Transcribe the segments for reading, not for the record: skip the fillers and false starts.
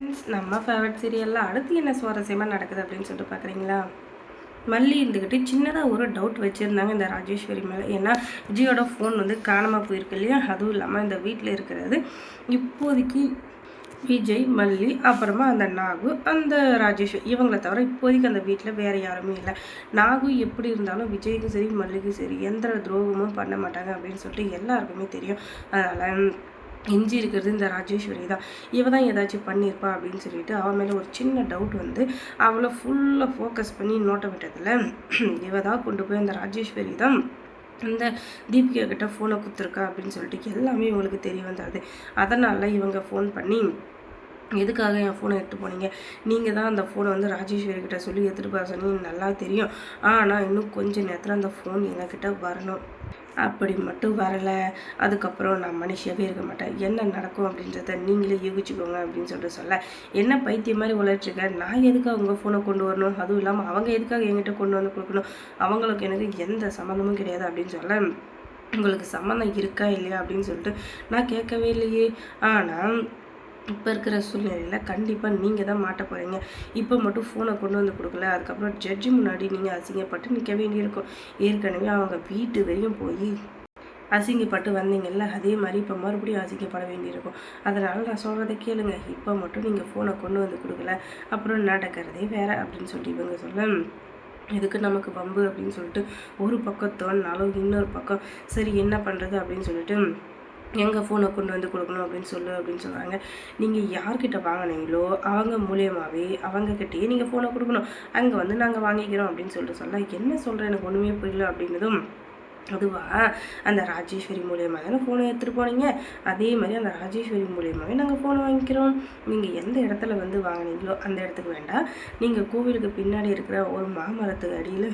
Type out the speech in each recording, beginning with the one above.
Friends, நம்ம favourite சீரியலில் அடுத்து என்ன சுவாரஸ்யமாக நடக்குது அப்படின்னு சொல்லிட்டு பார்க்குறீங்களா? மல்லி இருந்துக்கிட்டு சின்னதாக ஒரு டவுட் வச்சுருந்தாங்க இந்த ராஜேஸ்வரி மேலே. ஏன்னா விஜயோட ஃபோன் வந்து காணாமல் போயிருக்கு இல்லையா? அதுவும் இல்லாமல் இந்த வீட்டில் இருக்கிறது இப்போதைக்கு விஜய், மல்லி, அப்புறமா அந்த நாகு, அந்த ராஜேஸ்வரி இவங்களை தவிர இப்போதைக்கு அந்த வீட்டில் வேறு யாருமே இல்லை. நாகு எப்படி இருந்தாலும் விஜய்க்கும் சரி மல்லிக்கும் சரி எந்த துரோகமும் பண்ண மாட்டாங்க அப்படின்னு சொல்லிட்டு எல்லாருக்குமே தெரியும். அதனால் எஞ்சி இருக்கிறது இந்த ராஜேஸ்வரி தான். இவ தான் ஏதாச்சும் பண்ணியிருப்பா அப்படின்னு சொல்லிட்டு அவன் மேலே ஒரு சின்ன டவுட் வந்து அவளை ஃபுல்லாக ஃபோக்கஸ் பண்ணி நோட்ட விட்டதில் இவ தான் கொண்டு போய் அந்த ராஜேஸ்வரி தான் இந்த தீபிகா கிட்ட ஃபோனை கொடுத்துருக்கா அப்படின்னு சொல்லிட்டு எல்லாமே இவங்களுக்கு தெரிய வந்தது. அதனால் இவங்க ஃபோன் பண்ணி, எதுக்காக என் ஃபோனை எடுத்து போனீங்க? நீங்கள் தான் அந்த ஃபோனை வந்து ராஜேஸ்வரி கிட்ட சொல்லி எடுத்துகிட்டு போக சொன்னீங்க, நல்லா தெரியும். ஆனால் இன்னும் கொஞ்சம் நேரத்தில் அந்த ஃபோன் எங்ககிட்ட வரணும். அப்படி மட்டும் வரலை, அதுக்கப்புறம் நான் மனுஷியாகவே இருக்க மாட்டேன். என்ன நடக்கும் அப்படின்றத நீங்களே யூகிச்சுக்கோங்க அப்படின்னு சொல்லிட்டு சொல்ல, என்ன பைத்தியம் மாதிரி உழைச்சிருக்க? நான் எதுக்காக அவங்க ஃபோனை கொண்டு வரணும்? அதுவும் இல்லாமல் அவங்க எதுக்காக என்கிட்ட கொண்டு வந்து கொடுக்கணும்? அவங்களுக்கு எனக்கு எந்த சம்மந்தமும் கிடையாது அப்படின்னு சொல்ல, உங்களுக்கு சம்மந்தம் இருக்கா இல்லையா அப்படின்னு சொல்லிட்டு நான் கேட்கவே இல்லையே. ஆனால் இப்போ இருக்கிற சூழ்நிலையில் கண்டிப்பாக நீங்கள் தான் மாட்ட போகிறீங்க. இப்போ மட்டும் ஃபோனை கொண்டு வந்து கொடுக்கல, அதுக்கப்புறம் ஜட்ஜி முன்னாடி நீங்கள் அசிங்கப்பட்டு நிற்க வேண்டியிருக்கும். ஏற்கனவே அவங்க வீட்டு வரையும் போய் அசிங்கப்பட்டு வந்தீங்கல்ல, அதே மாதிரி இப்போ மறுபடியும் அசிங்கப்பட வேண்டியிருக்கும். அதனால் நான் சொல்கிறத கேளுங்க. இப்போ மட்டும் நீங்கள் ஃபோனை கொண்டு வந்து கொடுக்கல, அப்புறம் நடக்கிறதே வேறு அப்படின்னு சொல்லிட்டு இவங்க சொல்ல, இதுக்கு நமக்கு வம்பு அப்படின்னு சொல்லிட்டு ஒரு பக்கம் தோணுனாலும் இன்னொரு பக்கம் சரி என்ன பண்ணுறது அப்படின்னு சொல்லிட்டு எங்கள் ஃபோனை கொண்டு வந்து கொடுக்கணும் அப்படின்னு அப்படின்னு சொல்கிறாங்க. நீங்கள் யார்கிட்ட வாங்கினீங்களோ அவங்க மூலியமாகவே அவங்கக்கிட்டேயே நீங்கள் ஃபோனை கொடுக்கணும். அங்கே வந்து நாங்கள் வாங்கிக்கிறோம் அப்படின்னு சொல்ல என்ன சொல்கிறேன் எனக்கு ஒன்றுமே புரியல அப்படின்னதும், அதுவாக அந்த ராஜேஸ்வரி மூலியமாக தானே ஃபோனை எடுத்துகிட்டு போனீங்க, அதே மாதிரி அந்த ராஜேஸ்வரி மூலியமாகவே நாங்கள் ஃபோனை வாங்கிக்கிறோம். நீங்கள் எந்த இடத்துல வந்து வாங்கினீங்களோ அந்த இடத்துக்கு வேண்டாம், நீங்கள் கோவிலுக்கு பின்னாடி இருக்கிற ஒரு மாமரத்துக்கு அடியில்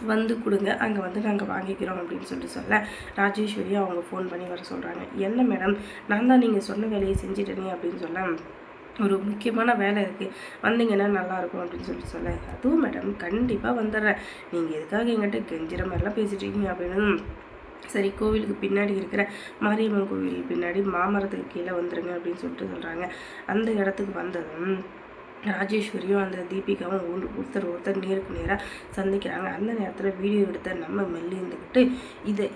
வந்து கொடுங்க, அங்கே வந்து நாங்கள் வாங்கிக்கிறோம் அப்படின்னு சொல்ல, ராஜேஸ்வரி அவங்க ஃபோன் பண்ணி வர சொல்கிறாங்க. என்ன மேடம், நான் தான் நீங்கள் சொன்ன வேலையை செஞ்சுட்டேனே அப்படின்னு சொல்ல, ஒரு முக்கியமான வேலை இருக்குது, வந்தீங்கன்னா நல்லாயிருக்கும் அப்படின்னு சொல்ல, அதுவும் மேடம் கண்டிப்பாக வந்துடுறேன், நீங்கள் எதுக்காக எங்கிட்ட கெஞ்சிற மாதிரிலாம் பேசிட்டு இருக்கீங்க அப்படின்னு. சரி, கோவிலுக்கு பின்னாடி இருக்கிற மாரியம்மன் கோவில் பின்னாடி மாமரத்துக்கு கீழே வந்துடுங்க அப்படின்னு சொல்கிறாங்க. அந்த இடத்துக்கு வந்ததும் ராஜேஸ்வரியும் அந்த தீபிகாவும் ஒருத்தர் நேருக்கு நேராக சந்திக்கிறாங்க. அந்த நேரத்தில் வீடியோ எடுத்த நம்ம மெல்லி இருந்துக்கிட்டு,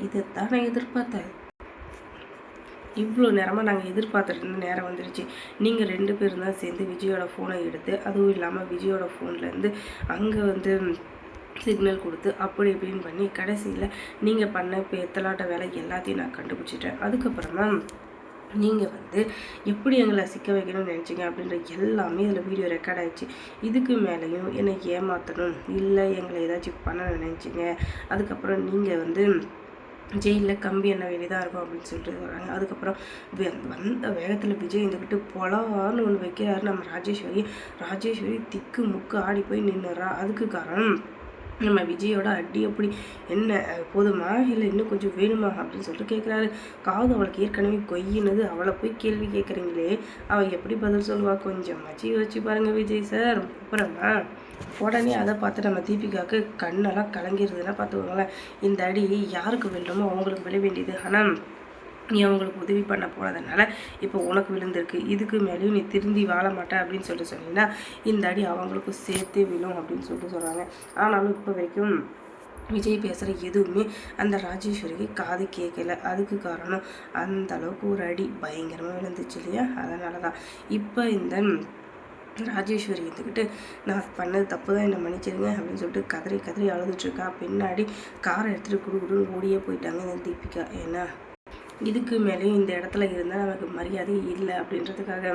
இதைத்தான் நான் எதிர்பார்த்தேன், இவ்வளோ நேரமாக நாங்கள் எதிர்பார்த்துட்டு இருந்த நேரம் வந்துருச்சு. நீங்கள் 2 பேரும் தான் சேர்ந்து விஜயோட ஃபோனை எடுத்து, அதுவும் இல்லாமல் விஜயோட ஃபோன்லேருந்து அங்கே வந்து சிக்னல் கொடுத்து அப்படி இப்படின்னு பண்ணி கடைசியில் நீங்கள் பண்ண பித்தலாட்ட வேலை எல்லாத்தையும் நான் கண்டுபிடிச்சிட்டேன். அதுக்கப்புறமா நீங்கள் வந்து எப்படி எங்களை சிக்க வைக்கணும்னு நினச்சிங்க அப்படின்ற எல்லாமே இதில் வீடியோ ரெக்கார்ட் ஆகிடுச்சு. இதுக்கு மேலேயும் என்னை ஏமாற்றணும், இல்லை எங்களை ஏதாச்சும் பண்ண நினச்சிங்க, அதுக்கப்புறம் நீங்கள் வந்து ஜெயிலில் கம்பி என்ன வேலைதான் இருக்கும் அப்படின்னு சொல்லிட்டு சொல்கிறாங்க. அதுக்கப்புறம் வந்த வேகத்தில் விஜய் இருந்துக்கிட்டு பொலான்னு ஒன்று வைக்கிறாரு நம்ம ராஜேஸ்வரி திக்கு முக்கு ஆடி போய் நின்றுறா. அதுக்கு காரணம் நம்ம விஜயோட அடி அப்படி என்ன போதுமா இல்லை இன்னும் கொஞ்சம் வேணுமா அப்படின்னு சொல்லிட்டு கேட்குறாரு. காது அவளுக்கு ஏற்கனவே கொய்யினது, அவளை போய் கேள்வி கேட்குறீங்களே, அவள் எப்படி பதில் சொல்லுவா? கொஞ்சமாச்சு யோசிச்சு பாருங்கள் விஜய் சார். அப்புறமா உடனே அதை பார்த்து நம்ம தீபிகாவுக்கு கண்ணெல்லாம் கலங்கிடுதுன்னா பார்த்துக்கோங்களேன். இந்த அடி யாருக்கு விழுமோ அவங்களுக்கு விழ வேண்டியது, ஆனால் நீ அவங்களுக்கு உதவி பண்ண போனதுனால இப்போ உனக்கு விழுந்திருக்கு, இதுக்கு மேலேயும் நீ திருந்தி வாழ மாட்டேன் அப்படின்னு சொல்லிட்டு சொன்னீங்கன்னா இந்த அடி அவங்களுக்கும் சேர்த்தே விழும் அப்படின்னு சொல்லிட்டு சொல்கிறாங்க. ஆனாலும் இப்போ வரைக்கும் விஜய் பேசுகிற எதுவுமே அந்த ராஜேஸ்வரிக்கு காது கேட்கல. அதுக்கு காரணம் அந்த அளவுக்கு ஒரு அடி பயங்கரமாக விழுந்துச்சு இல்லையா? அதனால தான் இப்போ இந்த ராஜேஸ்வரி எடுத்துக்கிட்டு நான் பண்ணது தப்பு தான், என்னை மன்னிச்சிருங்க அப்படின்னு சொல்லிட்டு கதறி அழுதுட்ருக்கா. பின்னாடி காரை எடுத்துகிட்டு குடுன்னு ஓடியே போயிட்டாங்க இந்த தீபிகா. ஏன்னா இதுக்கு மேலேயும் இந்த இடத்துல இருந்தால் நமக்கு மரியாதை இல்லை அப்படின்றதுக்காக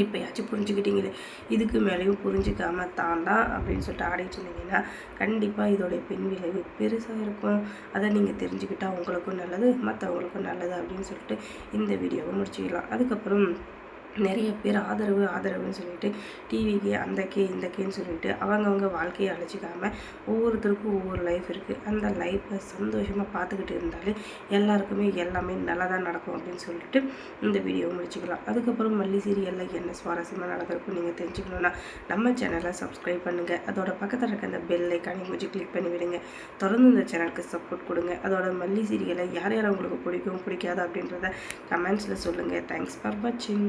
இப்போயாச்சும் புரிஞ்சுக்கிட்டீங்களே, இதுக்கு மேலேயும் புரிஞ்சிக்காம தாண்டா அப்படின்னு சொல்லிட்டு ஆடிட்டு இருந்தீங்கன்னா கண்டிப்பாக இதோடைய பின் விளைவு பெருசாக இருக்கும். அதை நீங்கள் தெரிஞ்சுக்கிட்டால் உங்களுக்கும் நல்லது, மற்றவங்களுக்கும் நல்லது அப்படின்னு சொல்லிட்டு இந்த வீடியோவை முடிச்சுக்கலாம். அதுக்கப்புறம் நிறைய பேர் ஆதரவுன்னு சொல்லிட்டு டிவிக்கு அந்தக்கே இந்தக்கேன்னு சொல்லிட்டு அவங்கவுங்க வாழ்க்கையை அழைச்சிக்காமல் ஒவ்வொருத்தருக்கும் ஒவ்வொரு லைஃப் இருக்குது. அந்த லைஃப்பை சந்தோஷமாக பார்த்துக்கிட்டு இருந்தாலே எல்லாருக்குமே எல்லாமே நல்லதாக நடக்கும் அப்படின்னு சொல்லிட்டு இந்த வீடியோவை முடிச்சுக்கலாம். அதுக்கப்புறம் மல்லி சீரியலில் என்ன சுவாரஸ்யமாக நடக்கிறப்போ நீங்கள் தெரிஞ்சுக்கணுன்னா நம்ம சேனலை சப்ஸ்கிரைப் பண்ணுங்கள். அதோட பக்கத்தில் இருக்க அந்த பெல் ஐக்கானை கொஞ்சம் கிளிக் பண்ணி விடுங்க. தொடர்ந்து இந்த சேனலுக்கு சப்போர்ட் கொடுங்க. அதோட மல்லி சீரியலை யார் உங்களுக்கு பிடிக்கும் பிடிக்காது அப்படின்றத கமெண்ட்ஸில் சொல்லுங்கள். தேங்க்ஸ் ஃபார் வாட்சிங்.